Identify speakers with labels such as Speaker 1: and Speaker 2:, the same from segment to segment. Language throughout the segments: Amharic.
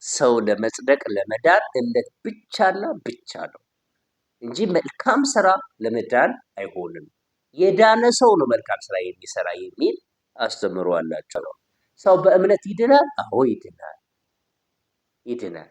Speaker 1: ሰው ለመጽደቅ ለመዳን እምነት ብቻና ብቻ ነው እንጂ መልካም ስራ ለመዳን አይሆንም። የዳነ ሰው ነው መልካም ስራ የሚሰራ የሚል አስተምሮ አላቸው ነው። ሰው በእምነት ይድናል? አዎ ይድናል።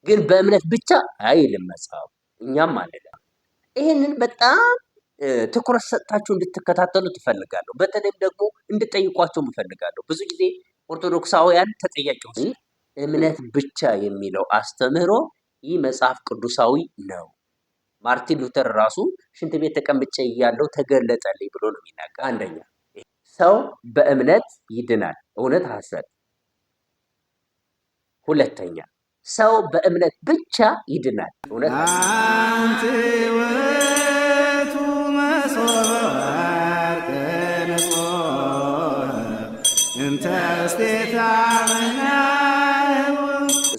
Speaker 1: ግን በእምነት ብቻ አይልም መጽሐፉ፣ እኛም አንልም። ይህንን በጣም ትኩረት ሰጥታችሁ እንድትከታተሉ ትፈልጋለሁ። በተለይም ደግሞ እንድጠይቋቸው እፈልጋለሁ። ብዙ ጊዜ ኦርቶዶክሳውያን ተጠያቂዎች እምነት ብቻ የሚለው አስተምህሮ ይህ መጽሐፍ ቅዱሳዊ ነው። ማርቲን ሉተር ራሱ ሽንት ቤት ተቀምጬ እያለሁ ተገለጠልኝ ብሎ ነው የሚናገር። አንደኛ ሰው በእምነት ይድናል፣ እውነት ሐሰት። ሁለተኛ ሰው በእምነት ብቻ ይድናል፣ እውነት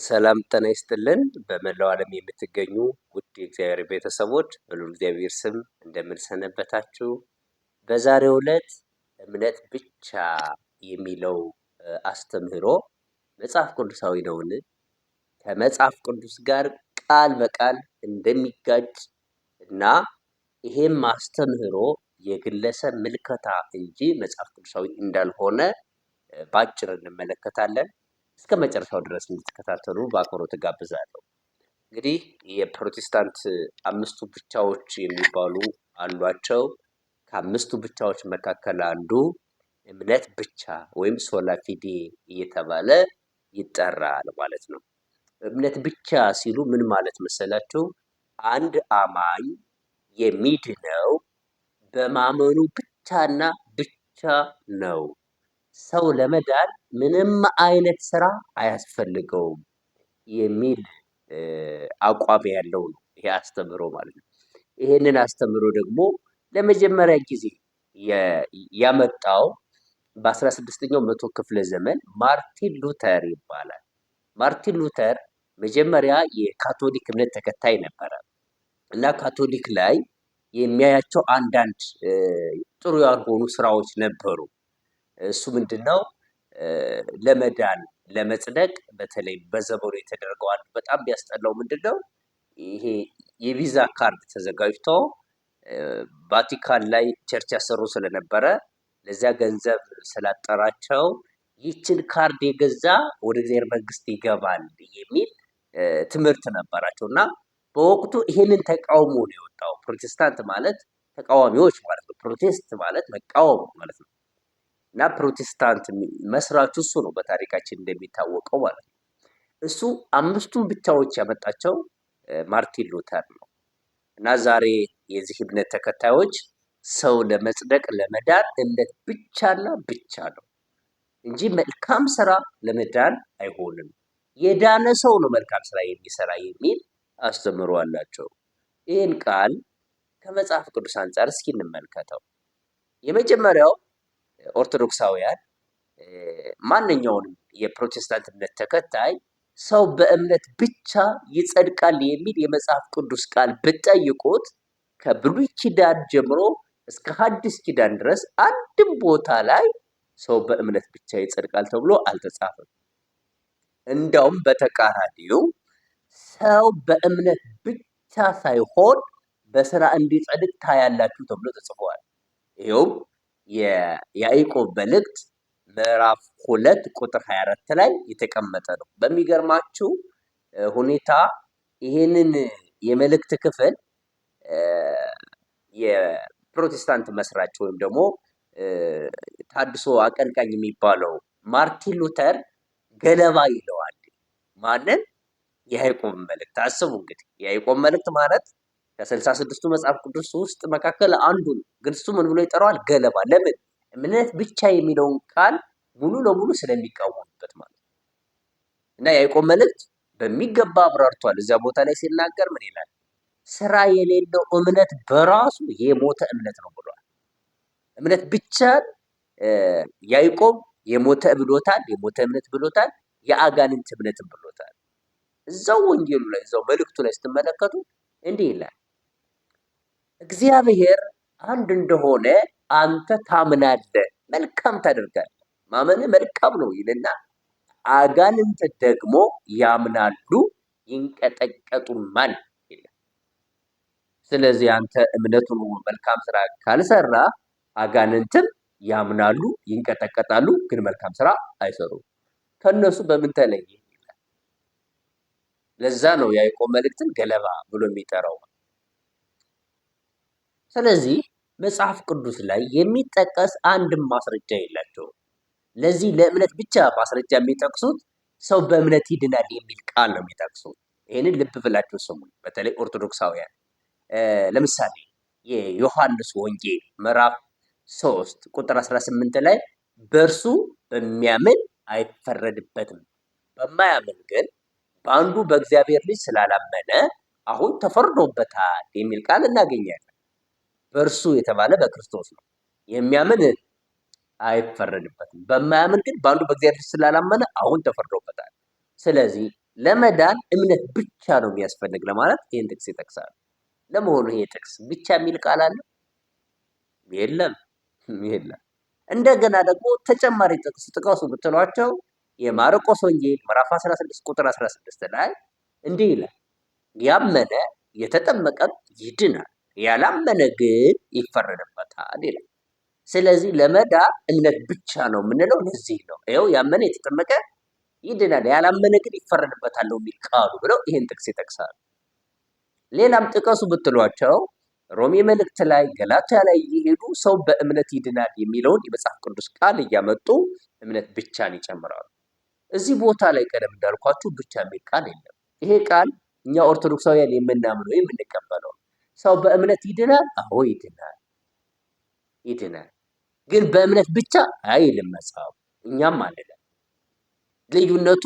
Speaker 1: ሰላም ጤና ይስጥልን። በመላው ዓለም የምትገኙ ውድ የእግዚአብሔር ቤተሰቦች በልዑል እግዚአብሔር ስም እንደምንሰነበታችሁ። በዛሬው ዕለት እምነት ብቻ የሚለው አስተምህሮ መጽሐፍ ቅዱሳዊ ነውን? ከመጽሐፍ ቅዱስ ጋር ቃል በቃል እንደሚጋጭ እና ይሄም አስተምህሮ የግለሰብ ምልከታ እንጂ መጽሐፍ ቅዱሳዊ እንዳልሆነ ባጭር እንመለከታለን። እስከ መጨረሻው ድረስ እንድትከታተሉ በአክብሮት ጋብዛለሁ። እንግዲህ የፕሮቴስታንት አምስቱ ብቻዎች የሚባሉ አሏቸው። ከአምስቱ ብቻዎች መካከል አንዱ እምነት ብቻ ወይም ሶላ ፊዴ እየተባለ ይጠራል ማለት ነው። እምነት ብቻ ሲሉ ምን ማለት መሰላችሁ? አንድ አማኝ የሚድነው በማመኑ ብቻና ብቻ ነው። ሰው ለመዳን ምንም አይነት ስራ አያስፈልገውም የሚል አቋም ያለው ነው ይሄ አስተምህሮ ማለት ነው። ይሄንን አስተምህሮ ደግሞ ለመጀመሪያ ጊዜ ያመጣው በ16ኛው መቶ ክፍለ ዘመን ማርቲን ሉተር ይባላል። ማርቲን ሉተር መጀመሪያ የካቶሊክ እምነት ተከታይ ነበረ እና ካቶሊክ ላይ የሚያያቸው አንዳንድ ጥሩ ያልሆኑ ስራዎች ነበሩ። እሱ ምንድነው? ለመዳን ለመጽደቅ በተለይ በዘመኑ የተደረገው አንዱ በጣም ቢያስጠላው ምንድነው? ይሄ የቪዛ ካርድ ተዘጋጅቶ ቫቲካን ላይ ቸርች ያሰሩ ስለነበረ ለዚያ ገንዘብ ስላጠራቸው ይችን ካርድ የገዛ ወደ እግዚአብሔር መንግስት ይገባል የሚል ትምህርት ነበራቸው እና በወቅቱ ይሄንን ተቃውሞ ነው የወጣው። ፕሮቴስታንት ማለት ተቃዋሚዎች ማለት ነው። ፕሮቴስት ማለት መቃወም ማለት ነው። እና ፕሮቴስታንት መስራቹ እሱ ነው በታሪካችን እንደሚታወቀው ማለት ነው። እሱ አምስቱን ብቻዎች ያመጣቸው ማርቲን ሉተር ነው። እና ዛሬ የዚህ እምነት ተከታዮች ሰው ለመጽደቅ ለመዳን እምነት ብቻና ብቻ ነው እንጂ መልካም ስራ ለመዳን አይሆንም። የዳነ ሰው ነው መልካም ስራ የሚሰራ የሚል አስተምሮ አላቸው። ይህን ቃል ከመጽሐፍ ቅዱስ አንጻር እስኪ እንመልከተው። የመጀመሪያው ኦርቶዶክሳውያን ማንኛውንም የፕሮቴስታንት እምነት ተከታይ ሰው በእምነት ብቻ ይጸድቃል የሚል የመጽሐፍ ቅዱስ ቃል ብትጠይቁት ከብሉይ ኪዳን ጀምሮ እስከ ሐዲስ ኪዳን ድረስ አንድም ቦታ ላይ ሰው በእምነት ብቻ ይጸድቃል ተብሎ አልተጻፈም። እንዳውም በተቃራኒው ሰው በእምነት ብቻ ሳይሆን በስራ እንዲጸድቅ ታያላችሁ ተብሎ ተጽፏል። ይኸውም የያዕቆብ መልእክት ምዕራፍ 2 ቁጥር 24 ላይ የተቀመጠ ነው። በሚገርማችሁ ሁኔታ ይሄንን የመልእክት ክፍል የፕሮቴስታንት መስራች ወይም ደግሞ ታድሶ አቀንቃኝ የሚባለው ማርቲን ሉተር ገለባ ይለዋል። ማንን? የያዕቆብ መልእክት። አስቡ እንግዲህ የያዕቆብ መልእክት ማለት ከ66ቱ መጽሐፍ ቅዱስ ውስጥ መካከል አንዱ ነው። ግን እሱ ምን ብሎ ይጠራዋል? ገለባ። ለምን? እምነት ብቻ የሚለውን ቃል ሙሉ ለሙሉ ስለሚቃወሙበት ማለት ነው። እና የያዕቆብ መልእክት በሚገባ አብራርቷል። እዚያ ቦታ ላይ ሲናገር ምን ይላል? ስራ የሌለው እምነት በራሱ የሞተ እምነት ነው ብሏል። እምነት ብቻ ያዕቆብ የሞተ ብሎታል፣ የሞተ እምነት ብሎታል፣ የአጋንንት እምነትን ብሎታል። እዛው ወንጌሉ ላይ እዛው መልእክቱ ላይ ስትመለከቱ እንዲህ ይላል፣ እግዚአብሔር አንድ እንደሆነ አንተ ታምናለህ፣ መልካም ታደርጋለህ። ማመን መልካም ነው ይልና አጋንንት ደግሞ ያምናሉ ይንቀጠቀጡማል ይላል። ስለዚህ አንተ እምነቱን መልካም ስራ ካልሰራ አጋንንትም ያምናሉ ይንቀጠቀጣሉ፣ ግን መልካም ስራ አይሰሩም። ከነሱ በምን ተለየ ይላል። ለዛ ነው የያዕቆብ መልእክትን ገለባ ብሎ የሚጠራው። ስለዚህ መጽሐፍ ቅዱስ ላይ የሚጠቀስ አንድም ማስረጃ የላቸውም። ለዚህ ለእምነት ብቻ ማስረጃ የሚጠቅሱት ሰው በእምነት ይድናል የሚል ቃል ነው የሚጠቅሱት። ይህንን ልብ ብላችሁ ስሙ፣ በተለይ ኦርቶዶክሳውያን። ለምሳሌ የዮሐንስ ወንጌል ምዕራፍ 3 ቁጥር 18 ላይ በእርሱ በሚያምን አይፈረድበትም፣ በማያምን ግን በአንዱ በእግዚአብሔር ልጅ ስላላመነ አሁን ተፈርዶበታል የሚል ቃል እናገኛለን። በእርሱ የተባለ በክርስቶስ ነው። የሚያምን አይፈረድበትም፣ በማያምን ግን በአንዱ በእግዚአብሔር ስላላመነ አሁን ተፈርዶበታል። ስለዚህ ለመዳን እምነት ብቻ ነው የሚያስፈልግ ለማለት ይህን ጥቅስ ይጠቅሳል። ለመሆኑ ይሄ ጥቅስ ብቻ የሚል ቃል አለ? የለም። እንደገና ደግሞ ተጨማሪ ጥቅስ ጥቀሱ ብትሏቸው የማርቆስ ወንጌል ምዕራፍ 16 ቁጥር 16 ላይ እንዲህ ይላል፣ ያመነ የተጠመቀም ይድናል፣ ያላመነ ግን ይፈረድበታል ይላል። ስለዚህ ለመዳን እምነት ብቻ ነው የምንለው ለዚህ ነው። ይኸው ያመነ የተጠመቀ ይድናል፣ ያላመነ ግን ይፈረድበታል ነው የሚል ቃሉ ብለው ይህን ጥቅስ ይጠቅሳሉ። ሌላም ጥቀሱ ብትሏቸው ሮሜ መልእክት ላይ፣ ገላትያ ላይ እየሄዱ ሰው በእምነት ይድናል የሚለውን የመጽሐፍ ቅዱስ ቃል እያመጡ እምነት ብቻን ይጨምራሉ። እዚህ ቦታ ላይ ቀደም እንዳልኳችሁ ብቻ የሚል ቃል የለም። ይሄ ቃል እኛ ኦርቶዶክሳውያን የምናምነው የምንቀበለው ሰው በእምነት ይድናል። አዎ ይድናል። ግን በእምነት ብቻ አይልም መጽሐፉ፣ እኛም አንልም። ልዩነቱ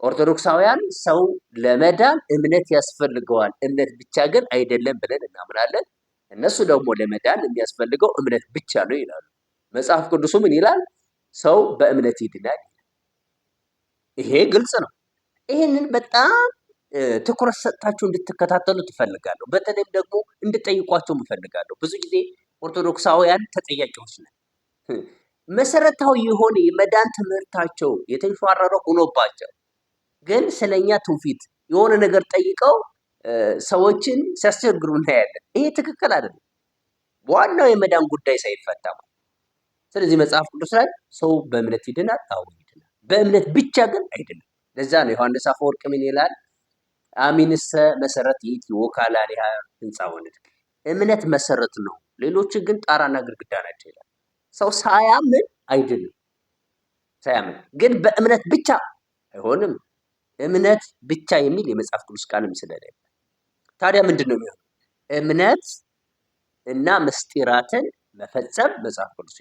Speaker 1: ኦርቶዶክሳውያን ሰው ለመዳን እምነት ያስፈልገዋል፣ እምነት ብቻ ግን አይደለም ብለን እናምናለን። እነሱ ደግሞ ለመዳን የሚያስፈልገው እምነት ብቻ ነው ይላሉ። መጽሐፍ ቅዱሱ ምን ይላል? ሰው በእምነት ይድናል። ይሄ ግልጽ ነው። ይህንን በጣም ትኩረት ሰጥታችሁ እንድትከታተሉ ትፈልጋለሁ። በተለይም ደግሞ እንድጠይቋቸው እፈልጋለሁ። ብዙ ጊዜ ኦርቶዶክሳውያን ተጠያቂዎች ነን። መሰረታዊ የሆነ የመዳን ትምህርታቸው የተንሸዋረረ ሆኖባቸው ግን ስለኛ ትውፊት የሆነ ነገር ጠይቀው ሰዎችን ሲያስቸግሩ እናያለን። ይሄ ትክክል አይደለም። ዋናው የመዳን ጉዳይ ሳይፈታ ማለት። ስለዚህ መጽሐፍ ቅዱስ ላይ ሰው በእምነት ይድናል። አዎ ይድናል። በእምነት ብቻ ግን አይድንም። ለዛ ነው ዮሐንስ አፈወርቅ ምን ይላል? አሚንሰ መሰረት ይእቲ ወካላሊሃ ህንፃ ወንድቅ። እምነት መሰረት ነው፣ ሌሎች ግን ጣራና ግድግዳ ናቸው ይላል። ሰው ሳያምን አይድንም። ሳያምን ግን በእምነት ብቻ አይሆንም። እምነት ብቻ የሚል የመጽሐፍ ቅዱስ ቃልም ስለሌለ ታዲያ ምንድን ነው የሚሆነው? እምነት እና ምስጢራትን መፈጸም መጽሐፍ ቅዱስ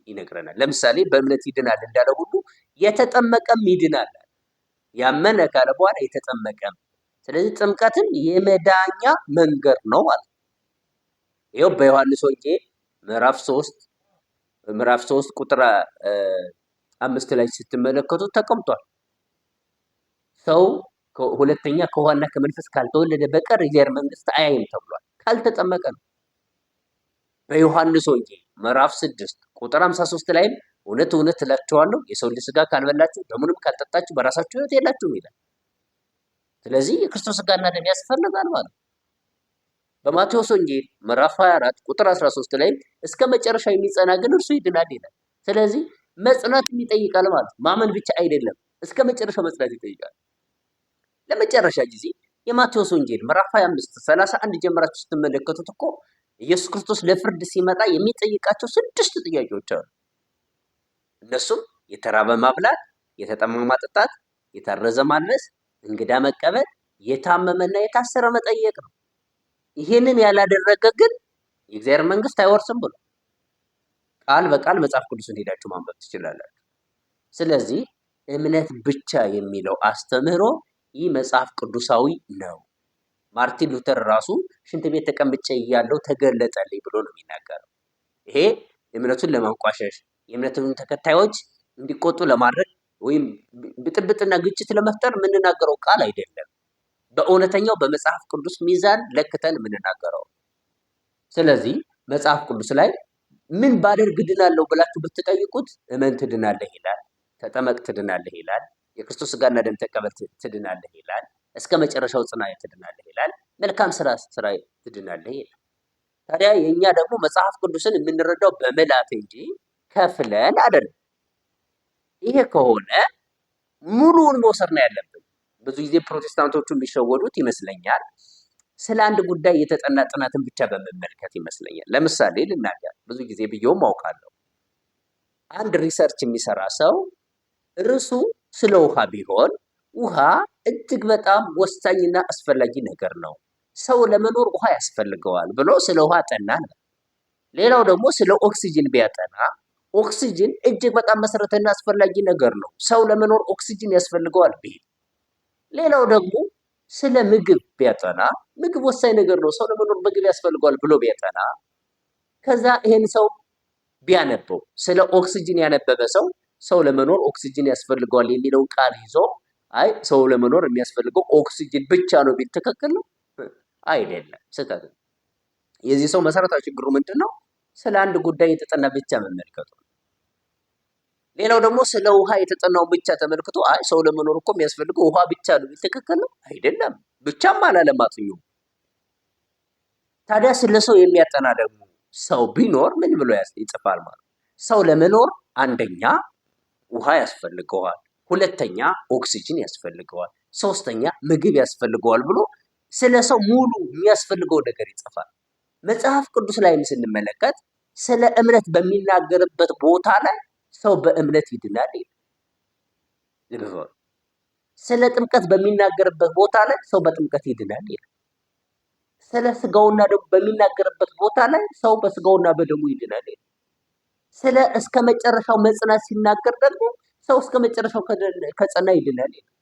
Speaker 1: ይነግረናል። ለምሳሌ በእምነት ይድናል እንዳለ ሁሉ የተጠመቀም ይድናል። ያመነ ካለ በኋላ የተጠመቀም። ስለዚህ ጥምቀትም የመዳኛ መንገድ ነው ማለት ነው። ይኸው በዮሐንስ ወንጌል ምዕራፍ 3 ቁጥር 5 ላይ ስትመለከቱት ተቀምጧል። ሰው ሁለተኛ ከውሃና ከመንፈስ ካልተወለደ በቀር የእግዚአብሔር መንግስት አያይም ተብሏል። ካልተጠመቀ ነው። በዮሐንስ ወንጌል ምዕራፍ 6 ቁጥር 53 ላይም እውነት እውነት እላችኋለሁ የሰው ልጅ ስጋ ካልበላችሁ ደሙንም ካልጠጣችሁ በራሳችሁ ሕይወት የላችሁም ይላል። ስለዚህ የክርስቶስ ስጋና ደም ያስፈልጋል ማለት ነው። በማቴዎስ ወንጌል ምዕራፍ 24 ቁጥር 13 ላይ እስከ መጨረሻ የሚጸና ግን እርሱ ይድናል ይላል። ስለዚህ መጽናት ይጠይቃል ማለት ማመን ብቻ አይደለም፣ እስከ መጨረሻው መጽናት ይጠይቃል። ለመጨረሻ ጊዜ የማቴዎስ ወንጌል ምዕራፍ 25 31 ጀምራችሁ ስትመለከቱት እኮ ኢየሱስ ክርስቶስ ለፍርድ ሲመጣ የሚጠይቃቸው 6 ጥያቄዎች አሉ። እነሱም የተራበ ማብላት፣ የተጠማ ማጠጣት፣ የታረዘ ማልበስ፣ እንግዳ መቀበል፣ የታመመና የታሰረ መጠየቅ ነው። ይሄንን ያላደረገ ግን የእግዚአብሔር መንግስት አይወርስም ብሎ ቃል በቃል መጽሐፍ ቅዱስን ሄዳችሁ ማንበብ ትችላላችሁ። ስለዚህ እምነት ብቻ የሚለው አስተምህሮ ይህ መጽሐፍ ቅዱሳዊ ነው። ማርቲን ሉተር ራሱ ሽንት ቤት ተቀምጬ እያለሁ ተገለጠልኝ ብሎ ነው የሚናገረው። ይሄ እምነቱን ለማንቋሸሽ የእምነቱን ተከታዮች እንዲቆጡ ለማድረግ ወይም ብጥብጥና ግጭት ለመፍጠር የምንናገረው ቃል አይደለም። በእውነተኛው በመጽሐፍ ቅዱስ ሚዛን ለክተን የምንናገረው። ስለዚህ መጽሐፍ ቅዱስ ላይ ምን ባደርግ ድናለሁ ብላችሁ ብትጠይቁት እመን ትድናለህ ይላል፣ ተጠመቅ ትድናለህ ይላል፣ የክርስቶስ ሥጋና ደም ተቀበል ትድናለህ ይላል። እስከ መጨረሻው ጽና ትድናለህ ይላል። መልካም ስራ ትድናለህ ይላል። ታዲያ የእኛ ደግሞ መጽሐፍ ቅዱስን የምንረዳው በምላት እንጂ ከፍለን አይደለም። ይሄ ከሆነ ሙሉውን መውሰድ ነው ያለብን። ብዙ ጊዜ ፕሮቴስታንቶቹ የሚሸወዱት ይመስለኛል ስለ አንድ ጉዳይ የተጠና ጥናትን ብቻ በመመልከት ይመስለኛል። ለምሳሌ ልናገር፣ ብዙ ጊዜ ብየውም አውቃለሁ። አንድ ሪሰርች የሚሰራ ሰው ርዕሱ ስለ ውሃ ቢሆን ውሃ እጅግ በጣም ወሳኝና አስፈላጊ ነገር ነው፣ ሰው ለመኖር ውሃ ያስፈልገዋል ብሎ ስለ ውሃ ጠና ነው። ሌላው ደግሞ ስለ ኦክሲጅን ቢያጠና ኦክሲጅን እጅግ በጣም መሰረታዊና አስፈላጊ ነገር ነው፣ ሰው ለመኖር ኦክሲጅን ያስፈልገዋል ቢል። ሌላው ደግሞ ስለ ምግብ ቢያጠና ምግብ ወሳኝ ነገር ነው፣ ሰው ለመኖር ምግብ ያስፈልገዋል ብሎ ቢያጠና፣ ከዛ ይሄን ሰው ቢያነበው ስለ ኦክሲጅን ያነበበ ሰው ለመኖር ኦክሲጅን ያስፈልገዋል የሚለውን ቃል ይዞ አይ ሰው ለመኖር የሚያስፈልገው ኦክሲጅን ብቻ ነው ቢል ትክክል ነው? አይደለም፣ ስህተት ነው። የዚህ ሰው መሰረታዊ ችግሩ ምንድን ነው? ስለ አንድ ጉዳይ የተጠና ብቻ መመልከቱ። ሌላው ደግሞ ስለ ውሃ የተጠናውን ብቻ ተመልክቶ አይ ሰው ለመኖር እኮ የሚያስፈልገው ውሃ ብቻ ነው ቢል ትክክል ነው? አይደለም፣ ብቻም አላለም አጥኙ። ታዲያ ስለ ሰው የሚያጠና ደግሞ ሰው ቢኖር ምን ብሎ ይጽፋል ማለት? ሰው ለመኖር አንደኛ ውሃ ያስፈልገዋል፣ ሁለተኛ ኦክሲጅን ያስፈልገዋል፣ ሶስተኛ ምግብ ያስፈልገዋል ብሎ ስለ ሰው ሙሉ የሚያስፈልገው ነገር ይጽፋል። መጽሐፍ ቅዱስ ላይም ስንመለከት ስለ እምነት በሚናገርበት ቦታ ላይ ሰው በእምነት ይድናል ይላል። ስለ ጥምቀት በሚናገርበት ቦታ ላይ ሰው በጥምቀት ይድናል ይላል። ስለ ስጋውና ደሙ በሚናገርበት ቦታ ላይ ሰው በስጋውና በደሙ ይድናል ይላል። ስለ እስከ መጨረሻው መጽናት ሲናገር ደግሞ ሰው እስከ መጨረሻው ከጸና ይድናል ይላል።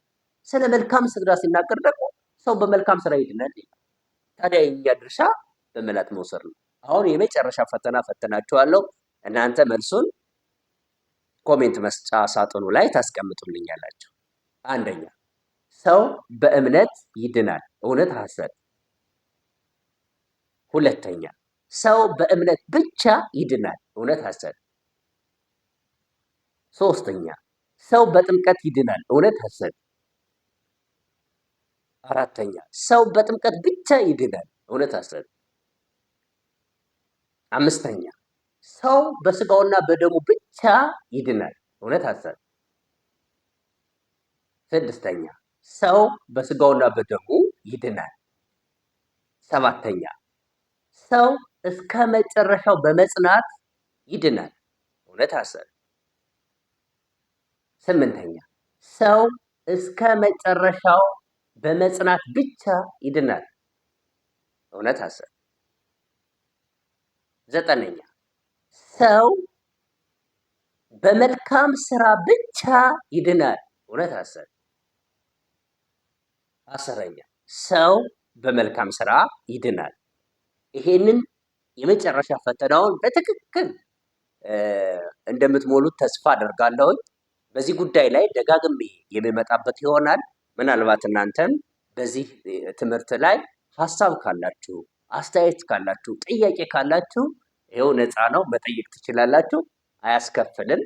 Speaker 1: ስለ መልካም ስራ ሲናገር ደግሞ ሰው በመልካም ስራ ይድናል ይላል። ታዲያ የኛ ድርሻ በምላት መውሰድ ነው። አሁን የመጨረሻ ፈተና ፈተናችኋለሁ። እናንተ መልሱን ኮሜንት መስጫ ሳጥኑ ላይ ታስቀምጡልኛላችሁ። አንደኛ ሰው በእምነት ይድናል፣ እውነት ሐሰት? ሁለተኛ ሰው በእምነት ብቻ ይድናል፣ እውነት ሐሰት? ሶስተኛ ሰው በጥምቀት ይድናል፣ እውነት ሐሰት? አራተኛ ሰው በጥምቀት ብቻ ይድናል፣ እውነት ሐሰት? አምስተኛ ሰው በስጋውና በደሙ ብቻ ይድናል፣ እውነት ሐሰት? ስድስተኛ ሰው በስጋውና በደሙ ይድናል። ሰባተኛ ሰው እስከ መጨረሻው በመጽናት ይድናል፣ እውነት ሐሰት? ስምንተኛ ሰው እስከ መጨረሻው በመጽናት ብቻ ይድናል፣ እውነት ሐሰት? ዘጠነኛ ሰው በመልካም ስራ ብቻ ይድናል፣ እውነት ሐሰት? አስረኛ ሰው በመልካም ስራ ይድናል። ይሄንን የመጨረሻ ፈተናውን በትክክል እንደምትሞሉት ተስፋ አደርጋለሁ። በዚህ ጉዳይ ላይ ደጋግሜ የሚመጣበት ይሆናል። ምናልባት እናንተም በዚህ ትምህርት ላይ ሀሳብ ካላችሁ፣ አስተያየት ካላችሁ፣ ጥያቄ ካላችሁ ይኸው ነፃ ነው፣ መጠየቅ ትችላላችሁ። አያስከፍልም።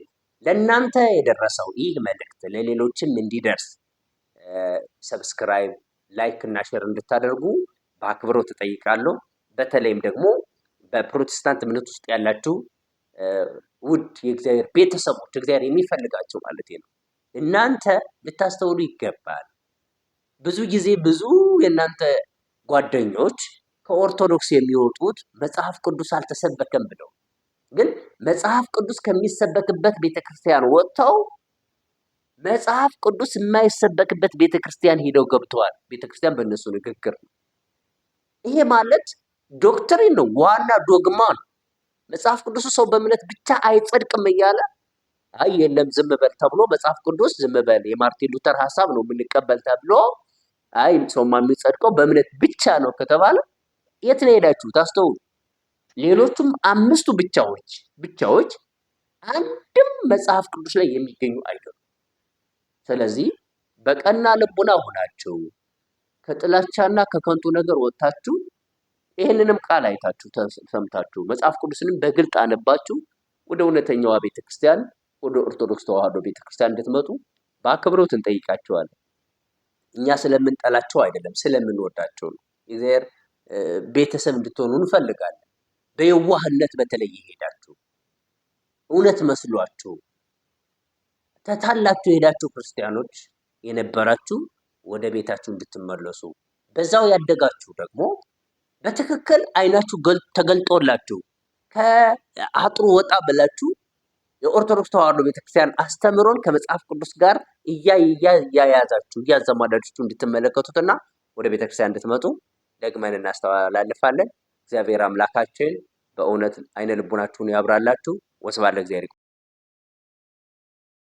Speaker 1: ለእናንተ የደረሰው ይህ መልእክት ለሌሎችም እንዲደርስ ሰብስክራይብ፣ ላይክ እና ሼር እንድታደርጉ በአክብሮት እጠይቃለሁ። በተለይም ደግሞ በፕሮቴስታንት እምነት ውስጥ ያላችሁ ውድ የእግዚአብሔር ቤተሰቦች፣ እግዚአብሔር የሚፈልጋቸው ማለት ነው፣ እናንተ ልታስተውሉ ይገባል። ብዙ ጊዜ ብዙ የእናንተ ጓደኞች ከኦርቶዶክስ የሚወጡት መጽሐፍ ቅዱስ አልተሰበከም ብለው፣ ግን መጽሐፍ ቅዱስ ከሚሰበክበት ቤተክርስቲያን ወጥተው መጽሐፍ ቅዱስ የማይሰበክበት ቤተክርስቲያን ሄደው ገብተዋል። ቤተክርስቲያን በእነሱ ንግግር ነው። ይሄ ማለት ዶክትሪን ነው፣ ዋና ዶግማ ነው። መጽሐፍ ቅዱስ ሰው በእምነት ብቻ አይጸድቅም እያለ አይ የለም ዝም በል ተብሎ መጽሐፍ ቅዱስ ዝም በል የማርቲን ሉተር ሀሳብ ነው የምንቀበል ተብሎ አይ ሰውማ የሚጸድቀው በእምነት ብቻ ነው ከተባለ የት ነው ሄዳችሁት? አስተውሉ። ሌሎቹም አምስቱ ብቻዎች አንድም መጽሐፍ ቅዱስ ላይ የሚገኙ አይደሉም። ስለዚህ በቀና ልቡና ሆናችሁ ከጥላቻና ከከንቱ ነገር ወጥታችሁ ይህንንም ቃል አይታችሁ ሰምታችሁ መጽሐፍ ቅዱስንም በግልጥ አነባችሁ ወደ እውነተኛዋ ቤተክርስቲያን ወደ ኦርቶዶክስ ተዋህዶ ቤተክርስቲያን እንድትመጡ በአክብሮት እንጠይቃቸዋለን። እኛ ስለምንጠላቸው አይደለም፣ ስለምንወዳቸው ነው። የእግዚአብሔር ቤተሰብ እንድትሆኑ እንፈልጋለን። በየዋህነት በተለይ የሄዳችሁ እውነት መስሏችሁ ተታላችሁ የሄዳችሁ ክርስቲያኖች የነበራችሁ ወደ ቤታችሁ እንድትመለሱ፣ በዛው ያደጋችሁ ደግሞ በትክክል አይናችሁ ተገልጦላችሁ ከአጥሩ ወጣ ብላችሁ የኦርቶዶክስ ተዋሕዶ ቤተክርስቲያን አስተምሮን ከመጽሐፍ ቅዱስ ጋር እያያዛችሁ እያዘማዳችሁ እንድትመለከቱትና ወደ ቤተክርስቲያን እንድትመጡ ደግመን እናስተላልፋለን። እግዚአብሔር አምላካችን በእውነት አይነ ልቡናችሁን ያብራላችሁ። ወስብሐት ለእግዚአብሔር።